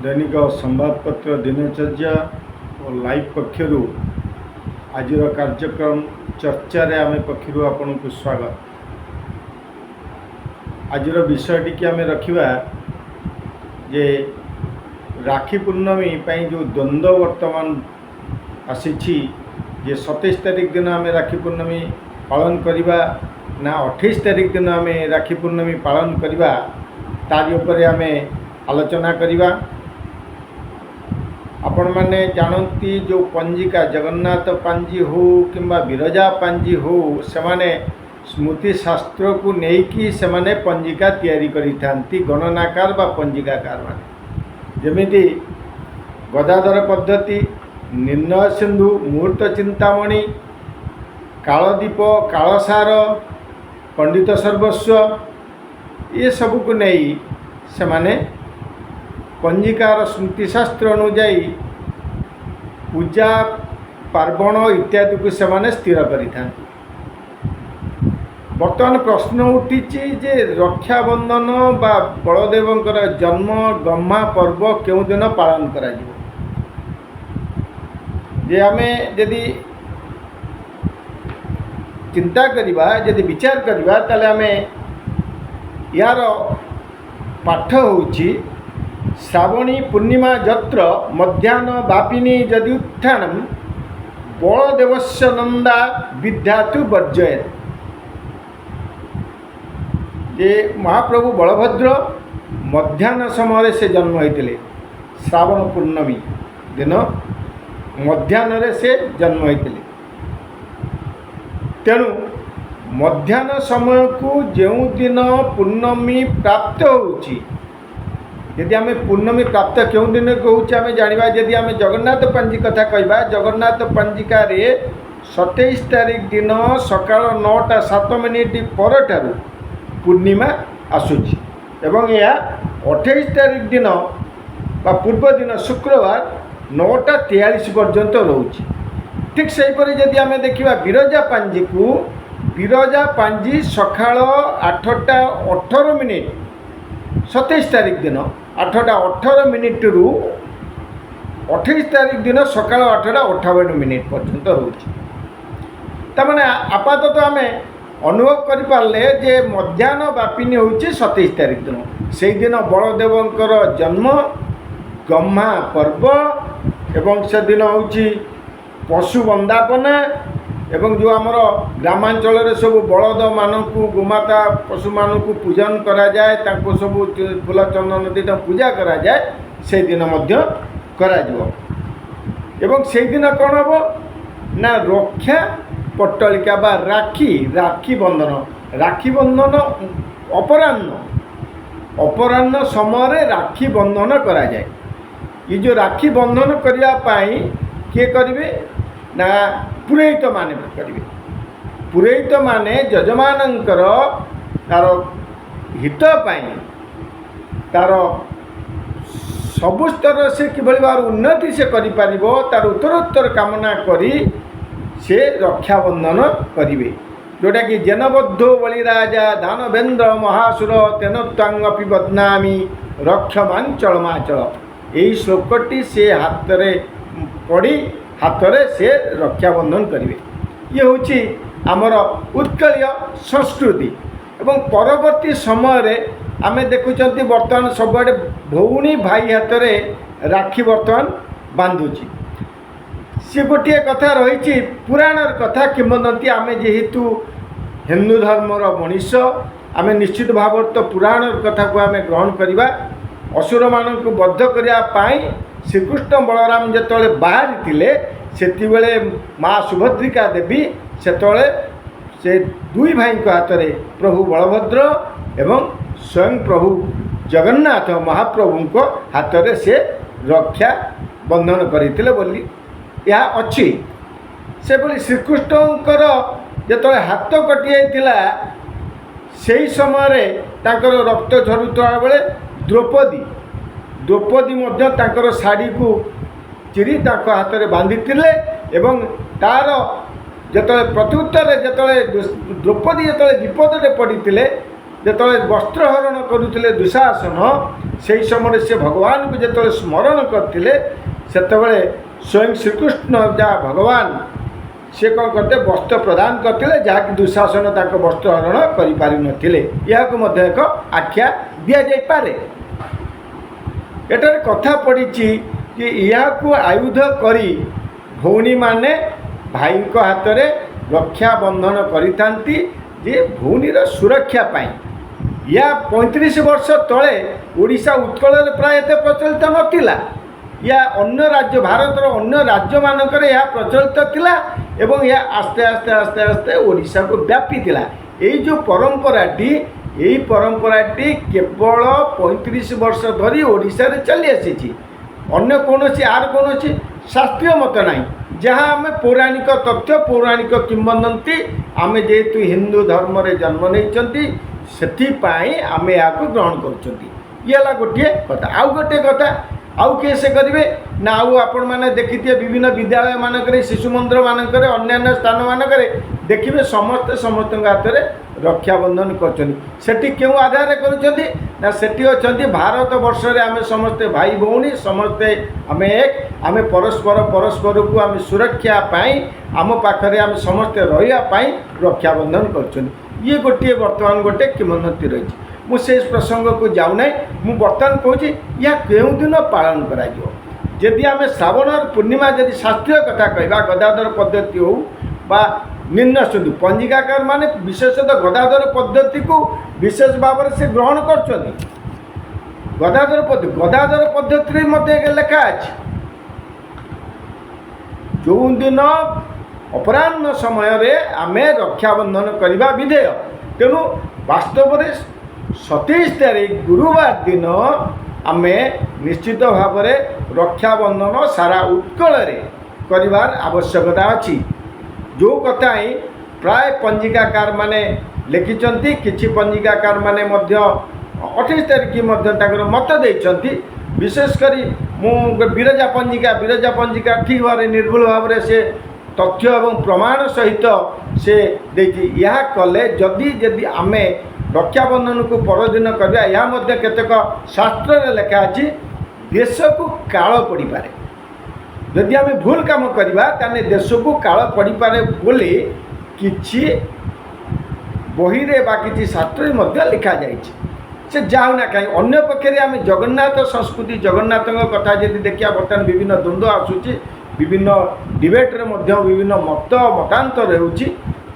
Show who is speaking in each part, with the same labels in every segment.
Speaker 1: दैनिक संवादपत्र दिनचर्या और लाइव पक्षर आज कार्यक्रम चर्चा आम पक्षर आपण को स्वागत। आज विषयटी कि आम रखा जे राखी पूर्णमी जो द्वंद्व वर्तमान आसी जे 27 तारिख दिन आम राखी पूर्णमी पालन करवा ना 28 तारिख दिन आम राखी पूर्णमी पालन करवा तारी उपरे आम आलोचना करवा। आपण मैंने जानती जो पंजिका जगन्नाथ पांजी हो किंबा बिरजा पांजी हो से माने स्मृति शास्त्र को लेकिन से माने पंजिका तैयारी करिथांती गणनाकार बा पंजिकाकार माने जमिति गदाधर पद्धति निर्णय सिंधु मुहूर्त चिंतामणि कालदीप कालसार पंडित सर्वस्व ये सब को नहीं से माने पंजिकार स्मृतिशास्त्र अनुजाई पूजा पार्वण इत्यादि को सेमाने स्थिर करिथां। बर्तमान प्रश्न उठी जे रक्षाबंधन बा बलदेवंकर जन्म गम्हा पर्व केउ दिन पालन करा जिवो जे आमे यदि चिंता करिबा यदि विचार करिबा ताले आमे यार पाठ होउची श्रावणी पूर्णिमा जत्र मध्याह्न व्यापिनी यदि उत्थानम बलदेवस्य नंदा विद्यातु वर्जयेत्। जे महाप्रभु बलभद्र मध्याह्न समय से जन्म होते श्रावण पूर्णमी दिन मध्याह्न से जन्म होते तेणु मध्याह्न समय को जो दिन पूर्णमी प्राप्त होउची यदि आम पूर्णमी प्राप्त क्यों दिन कहूँ आम जाना यदि आम जगन्नाथ पांजी कथा कहवा जगन्नाथ पांजिका 27 तारिख दिन सकाल 9:07 पर ठारू पूर्णिमा आसूची एवं यह 28 तारिख दिन बा पूर्व दिन शुक्रवार 9:43 पर्यंत रोचे। ठीक सेहीपरि यदि आम देखा बिरजा पांजी को बिरजा पांजी सकाल 8:18 27 तारिख दिन 8:18 रु 28 तारिख दिन सकाल 8:58 पर्यंत रोचे। तमाने आपातत आम अनुभव करें जे मध्याह्न व्यापिनी हूँ 27 तारिख दिन से दिन बलदेवंकर जन्म गम्हा पर्व एवं से दिन हूँ पशु वंदापना एवं जो आमर ग्रामांचल सब बलद मानक गोमाता पशु मानक पूजन करा जाए ताको सब फूल चंदन दी पूजा करा जाए से दिन मध्य करा जिवो। एवं से दिन कौन हम ना रक्षा पट्टलिका बा राखी बंधन अपराह्न समय राखी बंधन करा जाए। ये जो राखी बंधन करने किए करेंगे ना पुरोहित माने करेंगे। पुरोहित माने यजमानंकर तार हित पाई तार सबु स्तर से किभली भाव उन्नति से करि पारिबो तार उत्तरोत्तर कामना करी से रक्षाबंधन करेंगे जोटा कि जनबद्धो बलिराजा दानवेन्द्र महासुर तेनोत्तांगपि बदनामी रक्षमांचलमाचल यही श्लोकटी से हाथ में पड़ी हाथ में से रक्षाबंधन करेंगे। ये हूँ आमर उत्कलीय संस्कृति एवं परवर्ती समय आम देखुं बर्तमान सबुआड़े भौणी भाई हाथ में राखी बर्तमान बांधुची सी गोटे कथा रही पुराणर कथा किंवदंती आम जेहेतु हिंदू धर्मर मनीष आम निश्चित भाव तो पुराणर कथा को आम ग्रहण करवा। असुर मान को बद्ध करने श्रीकृष्ण बलराम जिते बाहरी से माँ सुभद्रिका देवी से दुई भाई हाथ में प्रभु बलभद्र एवं स्वयं प्रभु जगन्नाथ महाप्रभु को हाथ में से रक्षा बंधन करते बोली यह अच्छी से बोली श्रीकृष्णकर जो हाथ कटि जाता से समय रक्त झरुता बेले द्रौपदी ताकर शाढ़ी को चिरी हाथ में बांधी एवं तार जो प्रत्युत्तर जो द्रौपदी जो विपद पड़ते ଯେତେବେଳେ ବସ୍ତ୍ରହରଣ କରୁଥିଲେ ଦୁଶାସନ, ସେହି ସମୟରେ ସେ ଭଗବାନଙ୍କୁ ଯେତେବେଳେ ସ୍ମରଣ କରିଥିଲେ, ସେତେବେଳେ ସ୍ୱୟଂ ଶ୍ରୀକୃଷ୍ଣ ଯାହା ଭଗବାନ ସେ କ'ଣ କରିଥିଲେ, ବସ୍ତ୍ର ପ୍ରଦାନ କରିଥିଲେ, ଯାହାକି ଦୁଶାସନ ତାଙ୍କ ବସ୍ତ୍ରହରଣ କରିପାରିନଥିଲେ। ଏହାକୁ ମଧ୍ୟ ଏକ ଆଖ୍ୟା ଦିଆଯାଇପାରେ। ଏଠାରେ କଥା ପଡ଼ିଛି ଯେ ଏହାକୁ ଆୟୁଧ କରି ଭଉଣୀମାନେ ଭାଇଙ୍କ ହାତରେ ରକ୍ଷାବନ୍ଧନ କରିଥାନ୍ତି, ଯେ ଭଉଣୀର ସୁରକ୍ଷା ପାଇଁ। ଏହା 35 ବର୍ଷ ତଳେ ଓଡ଼ିଶା ଉତ୍କଳରେ ପ୍ରାୟ ଏତେ ପ୍ରଚଳିତ ନଥିଲା। ଏହା ଅନ୍ୟ ରାଜ୍ୟ, ଭାରତର ଅନ୍ୟ ରାଜ୍ୟମାନଙ୍କରେ ଏହା ପ୍ରଚଳିତ ଥିଲା ଏବଂ ଏହା ଆସ୍ତେ ଆସ୍ତେ ଆସ୍ତେ ଆସ୍ତେ ଓଡ଼ିଶାକୁ ବ୍ୟାପିଥିଲା। ଏଇ ଯେଉଁ ପରମ୍ପରାଟି, ଏହି ପରମ୍ପରାଟି କେବଳ 35 ବର୍ଷ ଧରି ଓଡ଼ିଶାରେ ଚାଲି ଆସିଛି। ଅନ୍ୟ କୌଣସି କୌଣସି ଶାସ୍ତ୍ରୀୟ ମତ ନାହିଁ। ଯାହା ଆମେ ପୌରାଣିକ ତଥ୍ୟ, ପୌରାଣିକ କିମ୍ବଦନ୍ତୀ, ଆମେ ଯେହେତୁ ହିନ୍ଦୁ ଧର୍ମରେ ଜନ୍ମ ନେଇଛନ୍ତି ସେଥିପାଇଁ ଆମେ ଏହାକୁ ଗ୍ରହଣ କରୁଛନ୍ତି। ଇଏ ହେଲା ଗୋଟିଏ କଥା। ଆଉ ଗୋଟିଏ କଥା, ଆଉ କିଏ ସେ କରିବେ ନା, ଆଉ ଆପଣମାନେ ଦେଖିଥିବେ ବିଭିନ୍ନ ବିଦ୍ୟାଳୟମାନଙ୍କରେ, ଶିଶୁ ମନ୍ଦିରମାନଙ୍କରେ, ଅନ୍ୟାନ୍ୟ ସ୍ଥାନମାନଙ୍କରେ ଦେଖିବେ ସମସ୍ତେ ସମସ୍ତଙ୍କ ହାତରେ ରକ୍ଷାବନ୍ଧନ କରୁଛନ୍ତି। ସେଠି କେଉଁ ଆଧାରରେ କରୁଛନ୍ତି ନା, ସେଠି ଅଛନ୍ତି ଭାରତ ବର୍ଷରେ ଆମେ ସମସ୍ତେ ଭାଇ ଭଉଣୀ, ସମସ୍ତେ ଆମେ ଏକ, ଆମେ ପରସ୍ପରକୁ ଆମେ ସୁରକ୍ଷା ପାଇଁ, ଆମ ପାଖରେ ଆମେ ସମସ୍ତେ ରହିବା ପାଇଁ ରକ୍ଷାବନ୍ଧନ କରୁଛନ୍ତି। ଇଏ ଗୋଟିଏ ବର୍ତ୍ତମାନ ଗୋଟେ କିମ୍ବଦନ୍ତୀ ରହିଛି। ମୁଁ ସେ ପ୍ରସଙ୍ଗକୁ ଯାଉନାହିଁ। ମୁଁ ବର୍ତ୍ତମାନ କହୁଛି ଏହା କେଉଁଦିନ ପାଳନ କରାଯିବ। ଯଦି ଆମେ ଶ୍ରାବଣର ପୂର୍ଣ୍ଣିମା, ଯଦି ଶାସ୍ତ୍ରୀୟ କଥା କହିବା, ଗଦାଧର ପଦ୍ଧତି ହେଉ ବା ନିମ୍ନ ସୁଧୁ, ପଞ୍ଜିକାକାର ମାନେ ବିଶେଷତଃ ଗଦାଧର ପଦ୍ଧତିକୁ ବିଶେଷ ଭାବରେ ସେ ଗ୍ରହଣ କରୁଛନ୍ତି। ଗଦାଧର ପଦ୍ଧତିରେ ମଧ୍ୟ ଲେଖା ଅଛି, ଯେଉଁଦିନ ଅପରାହ୍ନ ସମୟରେ ଆମେ ରକ୍ଷାବନ୍ଧନ କରିବା ବିଧେୟ। ତେଣୁ ବାସ୍ତବରେ 27 ତାରିଖ ଗୁରୁବାର ଦିନ ଆମେ ନିଶ୍ଚିତ ଭାବରେ ରକ୍ଷାବନ୍ଧନ ସାରା ଉତ୍କଳରେ କରିବାର ଆବଶ୍ୟକତା ଅଛି। ଯେଉଁ କଥା ହିଁ ପ୍ରାୟ ପଞ୍ଜିକାକାରମାନେ ଲେଖିଛନ୍ତି, କିଛି ପଞ୍ଜିକାକାରମାନେ ମଧ୍ୟ 28 ତାରିଖ ମଧ୍ୟ ତାଙ୍କର ମତ ଦେଇଛନ୍ତି। ବିଶେଷ କରି ମୁଁ ବିରଜା ପଞ୍ଜିକା ଠିକ୍ ଭାବରେ ନିର୍ଭୁଲ ଭାବରେ ସେ ତଥ୍ୟ ଏବଂ ପ୍ରମାଣ ସହିତ ସେ ଦେଇଛି। ଏହା କଲେ ଯଦି ଆମେ ରକ୍ଷାବନ୍ଧନକୁ ପରଦିନ କରିବା, ଏହା ମଧ୍ୟ କେତେକ ଶାସ୍ତ୍ରରେ ଲେଖା ଅଛି, ଦେଶକୁ କାଳ ପଡ଼ିପାରେ। ଯଦି ଆମେ ଭୁଲ କାମ କରିବା ତାହେଲେ ଦେଶକୁ କାଳ ପଡ଼ିପାରେ ବୋଲି କିଛି ବହିରେ ବା କିଛି ଶାସ୍ତ୍ରରେ ମଧ୍ୟ ଲେଖାଯାଇଛି। ସେ ଯାଉନା କାହିଁକି, ଅନ୍ୟ ପକ୍ଷରେ ଆମେ ଜଗନ୍ନାଥ ସଂସ୍କୃତି, ଜଗନ୍ନାଥଙ୍କ କଥା ଯଦି ଦେଖିବା, ବର୍ତ୍ତମାନ ବିଭିନ୍ନ ଦ୍ୱନ୍ଦ୍ୱ ଆସୁଛି, ବିଭିନ୍ନ ଡିବେଟ୍ରେ ମଧ୍ୟ ବିଭିନ୍ନ ମତାନ୍ତର ହେଉଛି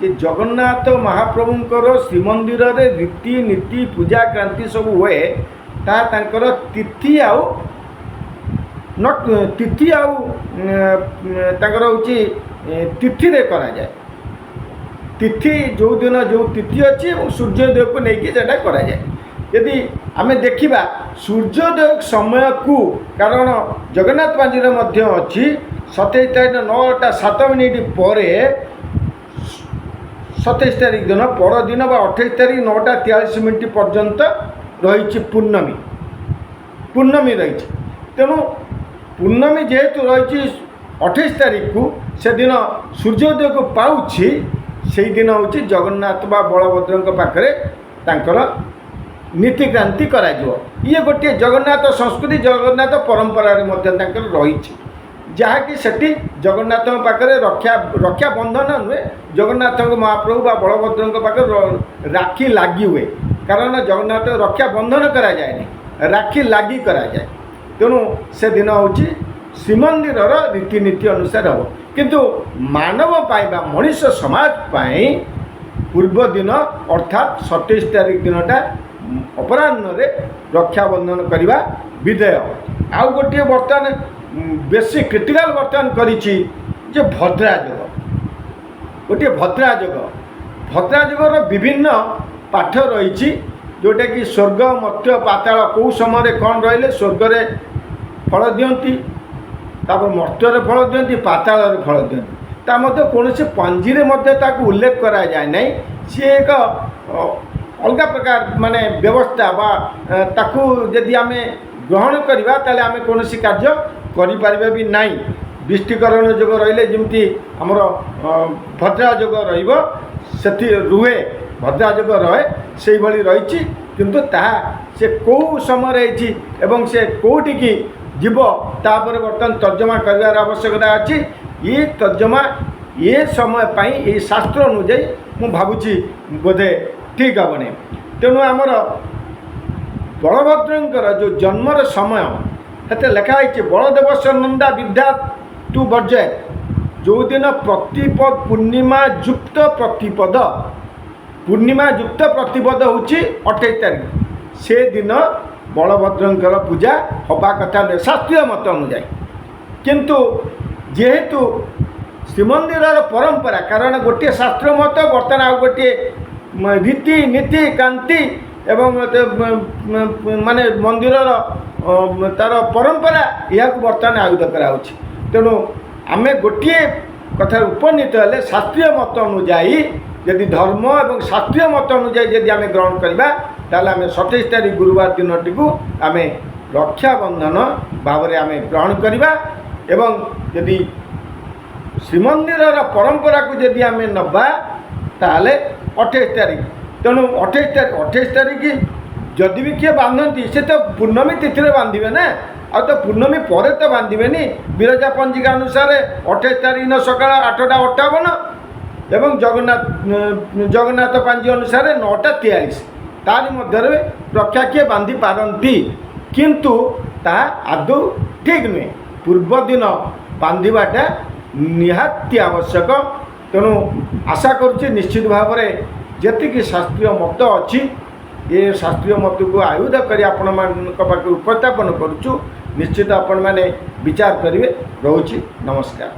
Speaker 1: ଯେ ଜଗନ୍ନାଥ ମହାପ୍ରଭୁଙ୍କର ଶ୍ରୀମନ୍ଦିରରେ ରୀତିନୀତି, ପୂଜା କ୍ରାନ୍ତି ସବୁ ହୁଏ, ତାହା ତାଙ୍କର ତିଥି ଆଉ ତାଙ୍କର ହେଉଛି ତିଥିରେ କରାଯାଏ। ତିଥି ଯେଉଁଦିନ ଯେଉଁ ତିଥି ଅଛି ଏବଂ ସୂର୍ଯ୍ୟୋଦୟକୁ ନେଇକି ସେଇଟା କରାଯାଏ। ଯଦି ଆମେ ଦେଖିବା ସୂର୍ଯ୍ୟୋଦୟ ସମୟକୁ, କାରଣ ଜଗନ୍ନାଥ ପାଞ୍ଜିରେ ମଧ୍ୟ ଅଛି 27 ତାରିଖ 9:07 ପରେ 27 ତାରିଖ ଦିନ ପରଦିନ ବା 28 ତାରିଖ 9:43 ପର୍ଯ୍ୟନ୍ତ ରହିଛି ପୂର୍ଣ୍ଣମୀ ରହିଛି। ତେଣୁ ପୂର୍ଣ୍ଣମୀ ଯେହେତୁ ରହିଛି 28 ତାରିଖକୁ, ସେଦିନ ସୂର୍ଯ୍ୟୋଦୟକୁ ପାଉଛି, ସେଇଦିନ ହେଉଛି ଜଗନ୍ନାଥ ବା ବଳଭଦ୍ରଙ୍କ ପାଖରେ ତାଙ୍କର ନୀତିକ୍ରାନ୍ତି କରାଯିବ। ଇଏ ଗୋଟିଏ ଜଗନ୍ନାଥ ସଂସ୍କୃତି, ଜଗନ୍ନାଥ ପରମ୍ପରାରେ ମଧ୍ୟ ତାଙ୍କର ରହିଛି, ଯାହାକି ସେଠି ଜଗନ୍ନାଥଙ୍କ ପାଖରେ ରକ୍ଷା ବନ୍ଧନ ନୁହେଁ, ଜଗନ୍ନାଥଙ୍କ ମହାପ୍ରଭୁ ବା ବଳଭଦ୍ରଙ୍କ ପାଖରେ ରାକ୍ଷୀ ଲାଗି ହୁଏ। କାରଣ ଜଗନ୍ନାଥ ରକ୍ଷା ବନ୍ଧନ କରାଯାଏନି, ରାକ୍ଷୀ ଲାଗି କରାଯାଏ। ତେଣୁ ସେଦିନ ହେଉଛି ଶ୍ରୀମନ୍ଦିରର ରୀତିନୀତି ଅନୁସାରେ ହେବ। କିନ୍ତୁ ମାନବ ପାଇଁ ବା ମଣିଷ ସମାଜ ପାଇଁ ପୂର୍ବ ଦିନ ଅର୍ଥାତ୍ 27 ତାରିଖ ଦିନଟା ଅପରାହ୍ନରେ ରକ୍ଷାବନ୍ଧନ କରିବା ବିଧେୟ। ଆଉ ଗୋଟିଏ ବର୍ତ୍ତମାନ ବେଶୀ କ୍ରିଟିକାଲ ବର୍ତ୍ତମାନ କରିଛି ଯେ ଭଦ୍ରା ଯୋଗ। ଗୋଟିଏ ଭଦ୍ରା ଯୋଗର ବିଭିନ୍ନ ପାଠ ରହିଛି, ଯେଉଁଟାକି ସ୍ୱର୍ଗ, ମର୍ତ୍ତ୍ୟ, ପାତାଳ, କେଉଁ ସମୟରେ କ'ଣ ରହିଲେ ସ୍ୱର୍ଗରେ ଫଳ ଦିଅନ୍ତି, ତାପରେ ମର୍ତ୍ତ୍ୟରେ ଫଳ ଦିଅନ୍ତି, ପାତାଳରେ ଫଳ ଦିଅନ୍ତି। ତା ମଧ୍ୟ କୌଣସି ପାଞ୍ଜିରେ ମଧ୍ୟ ତାକୁ ଉଲ୍ଲେଖ କରାଯାଏ ନାହିଁ। ସିଏ ଏକ ଅଲଗା ପ୍ରକାର ମାନେ ବ୍ୟବସ୍ଥା ବା ତାକୁ ଯଦି ଆମେ ଗ୍ରହଣ କରିବା ତାହେଲେ ଆମେ କୌଣସି କାର୍ଯ୍ୟ କରିପାରିବା ବି ନାହିଁ। ବିଷ୍ଟିକରଣ ଯୋଗ ରହିଲେ ଯେମିତି ଆମର ଭଦ୍ରା ଯୋଗ ରହିବ, ସେଠି ରୁହେ, ଭଦ୍ରା ଯୋଗ ରହେ। ସେଇଭଳି ରହିଛି, କିନ୍ତୁ ତାହା ସେ କେଉଁ ସମୟରେ ହେଇଛି ଏବଂ ସେ କେଉଁଠିକି ଯିବ ତାପରେ ବର୍ତ୍ତମାନ ତର୍ଜମା କରିବାର ଆବଶ୍ୟକତା ଅଛି। ଏ ତର୍ଜମା ଏ ସମୟ ପାଇଁ ଏ ଶାସ୍ତ୍ର ଅନୁଯାୟୀ ମୁଁ ଭାବୁଛି ବୋଧେ ଠିକ୍ ହେବ ନାହିଁ। ତେଣୁ ଆମର ବଳଭଦ୍ରଙ୍କର ଯେଉଁ ଜନ୍ମର ସମୟ ସେତେ ଲେଖା ହେଇଛି, ବଳଦେବସ୍ୟ ନନ୍ଦା ବିଦ୍ୟା ତୁ ବର୍ଜୟ, ଯେଉଁଦିନ ପ୍ରତିପଦ ପୂର୍ଣ୍ଣିମା ଯୁକ୍ତ ପ୍ରତିପଦ, ପୂର୍ଣ୍ଣିମା ଯୁକ୍ତ ପ୍ରତିପଦ ହେଉଛି 28 ତାରିଖ, ସେଦିନ ବଳଭଦ୍ରଙ୍କର ପୂଜା ହେବା କଥା ନୁହେଁ ଶାସ୍ତ୍ରୀୟ ମତ ଅନୁଯାୟୀ। କିନ୍ତୁ ଯେହେତୁ ଶ୍ରୀମନ୍ଦିରର ପରମ୍ପରା, କାରଣ ଗୋଟିଏ ଶାସ୍ତ୍ର ମତ ବର୍ତ୍ତମାନ ଆଉ ଗୋଟିଏ ରୀତି ନୀତି କାନ୍ତି ଏବଂ ମାନେ ମନ୍ଦିରର ତାର ପରମ୍ପରା, ଏହାକୁ ବର୍ତ୍ତମାନ ଆୟୁଧ କରାହେଉଛି। ତେଣୁ ଆମେ ଗୋଟିଏ କଥାରେ ଉପନୀତ ହେଲେ ଶାସ୍ତ୍ରୀୟ ମତ ଅନୁଯାୟୀ, ଯଦି ଧର୍ମ ଏବଂ ଶାସ୍ତ୍ରୀୟ ମତ ଅନୁଯାୟୀ ଯଦି ଆମେ ଗ୍ରହଣ କରିବା, ତାହେଲେ ଆମେ 27 ତାରିଖ ଗୁରୁବାର ଦିନଟିକୁ ଆମେ ରକ୍ଷାବନ୍ଧନ ଭାବରେ ଆମେ ଗ୍ରହଣ କରିବା। ଏବଂ ଯଦି ଶ୍ରୀମନ୍ଦିରର ପରମ୍ପରାକୁ ଯଦି ଆମେ ନେବା ତାହେଲେ 28 ତାରିଖ। ତେଣୁ 28 ତାରିଖ ଯଦି ବି କିଏ ବାନ୍ଧନ୍ତି ସେ ତ ପୂର୍ଣ୍ଣମୀ ତିଥିରେ ବାନ୍ଧିବେ ନା, ଆଉ ତ ପୂର୍ଣ୍ଣମୀ ପରେ ତ ବାନ୍ଧିବେନି। ବିରଜା ପଞ୍ଜିକା ଅନୁସାରେ 28 ତାରିଖ ଦିନ ସକାଳ 8:58 ଏବଂ ଜଗନ୍ନାଥ ପାଞ୍ଜି ଅନୁସାରେ 9:43, ତାରି ମଧ୍ୟରେ ରକ୍ଷା କିଏ ବାନ୍ଧି ପାରନ୍ତି, କିନ୍ତୁ ତାହା ଆଦୌ ଠିକ୍ ନୁହେଁ। ପୂର୍ବ ଦିନ ବାନ୍ଧିବାଟା ନିହାତି ଆବଶ୍ୟକ। ତେଣୁ ଆଶା କରୁଛି ନିଶ୍ଚିତ ଭାବରେ ଯେତିକି ଶାସ୍ତ୍ରୀୟ ମତ ଅଛି ଏ ଶାସ୍ତ୍ରୀୟ ମତକୁ ଆୟୁଧ କରି ଆପଣମାନଙ୍କ ପାଖରେ ଉପସ୍ଥାପନ କରୁଛୁ, ନିଶ୍ଚିତ ଆପଣମାନେ ବିଚାର କରିବେ। ରହୁଛି, ନମସ୍କାର।